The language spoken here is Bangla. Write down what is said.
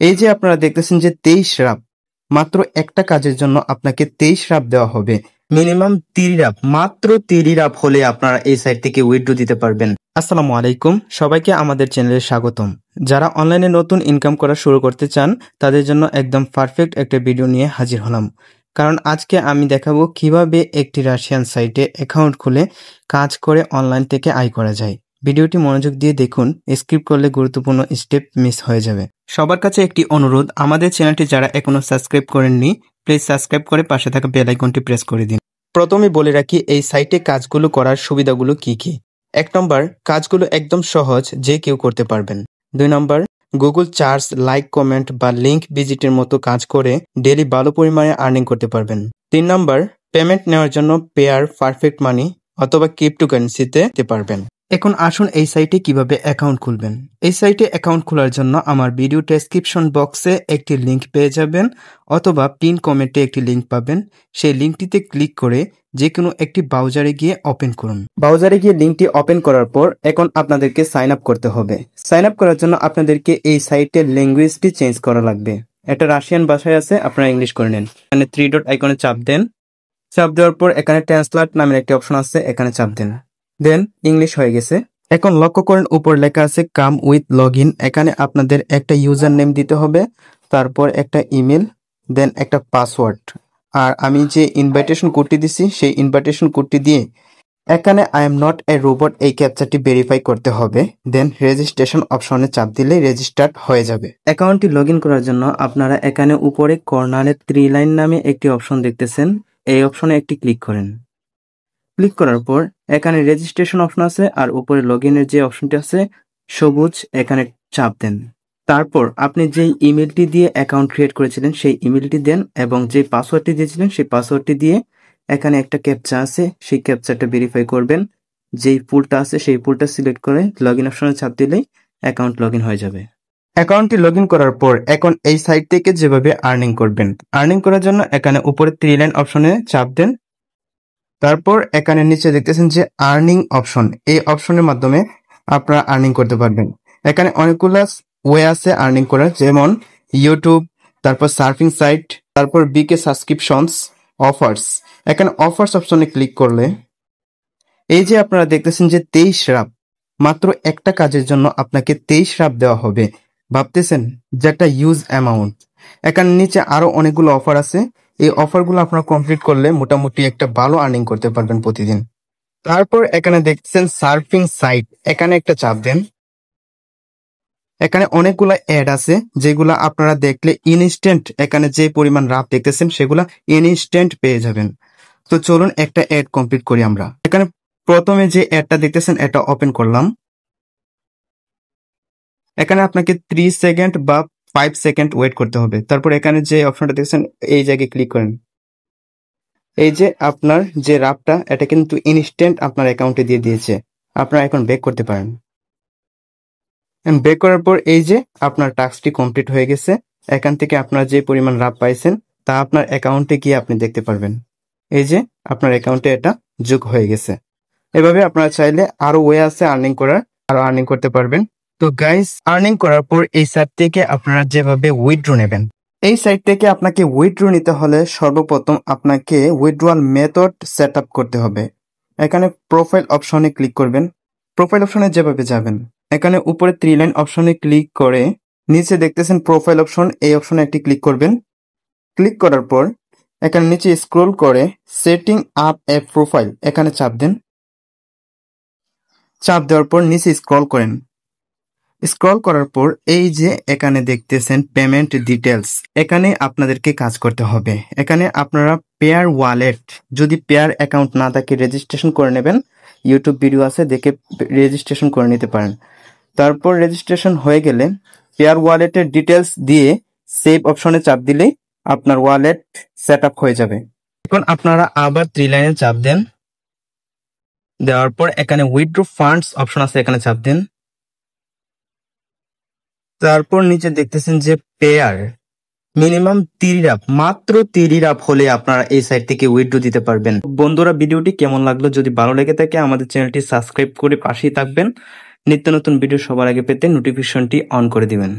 এই যে আপনারা দেখতেছেন যে 23 রাপ, মাত্র একটা কাজের জন্য আপনাকে 23 রাপ দেওয়া হবে। মিনিমাম 30 রাপ, মাত্র 30 রাপ হলে আপনারা এই সাইট থেকে উইথড্র দিতে পারবেন। আসসালামু আলাইকুম, সবাইকে আমাদের চ্যানেলে স্বাগতম। যারা অনলাইনে নতুন ইনকাম করা শুরু করতে চান তাদের জন্য একদম পারফেক্ট একটা ভিডিও নিয়ে হাজির হলাম। কারণ আজকে আমি দেখাবো কিভাবে একটি রাশিয়ান সাইটে অ্যাকাউন্ট খুলে কাজ করে অনলাইন থেকে আয় করা যায়। ভিডিওটি মনোযোগ দিয়ে দেখুন, স্কিপ করলে গুরুত্বপূর্ণ স্টেপ মিস হয়ে যাবে। সবার কাছে একটি অনুরোধ, আমাদের চ্যানেলটি যারা এখনো সাবস্ক্রাইব করেননি প্লিজ সাবস্ক্রাইব করে পাশে থাকা বেল আইকনটি প্রেস করে দিন। প্রথমে বলে রাখি এই সাইটে কাজগুলো করার সুবিধাগুলো কি কি। 1 নম্বর, কাজগুলো একদম সহজ, যে কেউ করতে পারবেন। 2 নম্বর, গুগল চার্জ, লাইক, কমেন্ট বা লিংক ভিজিটের মতো কাজ করে ডেলি ভালো পরিমাণে আর্নিং করতে পারবেন। 3 নম্বর, পেমেন্ট নেওয়ার জন্য পেয়ার, পারফেক্ট মানি অথবা ক্রিপ্টোকারেন্সিতে দিতে পারবেন। এখন আসুন এই সাইটে কিভাবে অ্যাকাউন্ট খুলবেন। এই সাইটে অ্যাকাউন্ট খোলার জন্য আমার ভিডিও ডেসক্রিপশন বক্সে একটি লিংক পেয়ে যাবেন অথবা পিন কমেন্টে একটি লিংক পাবেন। সেই লিংকটিতে ক্লিক করে যে কোনো একটি ব্রাউজারে গিয়ে ওপেন করুন। ব্রাউজারে গিয়ে লিংকটি ওপেন করার পর এখন আপনাদেরকে সাইন আপ করতে হবে। সাইন আপ করার জন্য আপনাদেরকে এই সাইটের ল্যাঙ্গুয়েজটি চেঞ্জ করা লাগবে। এটা রাশিয়ান ভাষায় আছে, আপনারা ইংলিশ করে নেন। এখানে 3 ডট আইকনে চাপ দেন। চাপ দেওয়ার পর এখানে ট্রান্সলেট নামের একটি অপশন আছে, এখানে চাপ দেন। দেন ইংলিশ হয়ে গেছে। এখন লক্ষ্য করেন উপর লেখা আছে কাম উইথ লগ ইন। এখানে আপনাদের একটা ইউজার নেম দিতে হবে, তারপর একটা ইমেল, দেন একটা পাসওয়ার্ড। আর আমি যে ইনভাইটেশন কোডটি দিছি সেই ইনভাইটেশন কোডটি দিয়ে এখানে I am not a robot এই ক্যাপচারটি ভেরিফাই করতে হবে। দেন রেজিস্ট্রেশন অপশনে চাপ দিলে রেজিস্টার্ড হয়ে যাবে। অ্যাকাউন্টটি লগ ইন করার জন্য আপনারা এখানে উপরে কর্নারে 3 লাইন নামে একটি অপশন দেখতেছেন, এই অপশনে একটি ক্লিক করেন। ক্লিক করার পর এখানে রেজিস্ট্রেশন অপশন আছে আর উপরে লগ ইনের যে অপশনটি আছে সবুজ, এখানে চাপ দেন। তারপর আপনি যেই ইমেলটি দিয়ে অ্যাকাউন্ট ক্রিয়েট করেছিলেন সেই ইমেলটি দেন এবং যে পাসওয়ার্ডটি দিয়েছিলেন সেই পাসওয়ার্ডটি দিয়ে এখানে একটা ক্যাপচা আছে, সেই ক্যাপচাটা ভেরিফাই করবেন। যেই পুলটা আছে সেই পুলটা সিলেক্ট করে লগ ইন অপশনে চাপ দিলেই অ্যাকাউন্ট লগ ইন হয়ে যাবে। অ্যাকাউন্টটি লগ ইন করার পর এখন এই সাইট থেকে যেভাবে আর্নিং করবেন, আর্নিং করার জন্য এখানে উপরে 3 লাইন অপশনে চাপ দেন। তারপর এখানে নিচে দেখতেছেন যে আর্নিং অপশন, এই অপশনের মাধ্যমে আপনারা আর্নিং করতে পারবেন। এখানে অনেকগুলো ওয়ে আছে আর্নিং করার, যেমন ইউটিউব, তারপর সার্ফিং সাইট, তারপর বিকে সাবস্ক্রিপশনস, অফার্স। এখানে অফার্স অপশনে ক্লিক করলে এই যে আপনারা দেখতেছেন যে 23 রাপ, মাত্র একটা কাজের জন্য আপনাকে 23 রাপ দেওয়া হবে। ভাবতেছেন যে একটা ইউজ অ্যামাউন্ট। এখানে নিচে আরো অনেকগুলো অফার আছে, এই অফারগুলো আপনারা কমপ্লিট করলে মোটামুটি একটা ভালো আর্নিং করতে পারবেন প্রতিদিন। তারপর এখানে দেখছেন সার্ফিং সাইট, এখানে একটা চাপ দেন। এখানে অনেকগুলো অ্যাড আছে যেগুলো আপনারা দেখলে ইনস্ট্যান্ট, এখানে যে পরিমাণ রাপ দেখতেছেন সেগুলা ইনস্ট্যান্ট পেয়ে যাবেন। তো চলুন একটা অ্যাড কমপ্লিট করি আমরা। এখানে প্রথমে যে অ্যাডটা দেখতেছেন এটা ওপেন করলাম। এখানে আপনাকে 3 সেকেন্ড বা 5 সেকেন্ড ওয়েট করতে হবে। তারপর এখানে যে অপশনটা দেখছেন এই জায়গায় ক্লিক করেন। এই যে আপনার যে রাপটা এটা কিন্তু ইনস্ট্যান্ট আপনার অ্যাকাউন্টে দিয়ে দিয়েছে। আপনারা এখন ব্যাক করতে পারেন। ব্যাক করার পর এই যে আপনার টাস্কটি কমপ্লিট হয়ে গেছে। এখান থেকে আপনার যে পরিমাণ রাপ পাইছেন তা আপনার অ্যাকাউন্টে গিয়ে আপনি দেখতে পারবেন। এই যে আপনার অ্যাকাউন্টে এটা যোগ হয়ে গেছে। এভাবে আপনারা চাইলে আরো ওয়ে আছে আর্নিং করার, আরো আর্নিং করতে পারবেন। তো গাইস, আর্নিং করার পর এই সাইট থেকে আপনারা যেভাবে উইথড্র নেবেন, এই সাইট থেকে আপনাকে উইথড্র নিতে হলে সর্বপ্রথম আপনাকে উইথড্রয়াল মেথড সেট আপ করতে হবে। এখানে প্রোফাইল অপশনে ক্লিক করবেন। প্রোফাইল অপশনে যেভাবে যাবেন এখানে উপরে 3 লাইন অপশনে ক্লিক করে নিচে দেখতেছেন প্রোফাইল অপশন, এই অপশনে একটি ক্লিক করবেন। ক্লিক করার পর এখানে নিচে স্ক্রল করে সেটিং আপ এ প্রোফাইল, এখানে চাপ দেন। চাপ দেওয়ার পর নিচে স্ক্রল করেন। স্ক্রল করার পর এই যে এখানে দেখতেছেন পেমেন্ট ডিটেলস, এখানে আপনাদেরকে কাজ করতে হবে। এখানে আপনারা পেয়ার ওয়ালেট, যদি পেয়ার অ্যাকাউন্ট না থাকে রেজিস্ট্রেশন করে নেবেন। ইউটিউব ভিডিও আছে, দেখে রেজিস্ট্রেশন করে নিতে পারেন। তারপর রেজিস্ট্রেশন হয়ে গেলে পেয়ার ওয়ালেটের ডিটেলস দিয়ে সেভ অপশনে চাপ দিলেই আপনার ওয়ালেট সেট আপ হয়ে যাবে। এখন আপনারা আবার 3 লাইনে চাপ দেন। দেওয়ার পর এখানে উইথড্র ফান্ডস অপশন আছে, এখানে চাপ দেন। তারপর নিচে দেখতেছেন যে পেয়ার, মিনিমাম 30 রাপ, মাত্র 30 রাপ হলে আপনারা এই সাইট থেকে উইথড্র দিতে পারবেন। বন্ধুরা, ভিডিওটি কেমন লাগলো? যদি ভালো লেগে থাকে আমাদের চ্যানেলটি সাবস্ক্রাইব করে পাশেই থাকবেন। নিত্য নতুন ভিডিও সবার আগে পেতে নোটিফিকেশনটি অন করে দিবেন।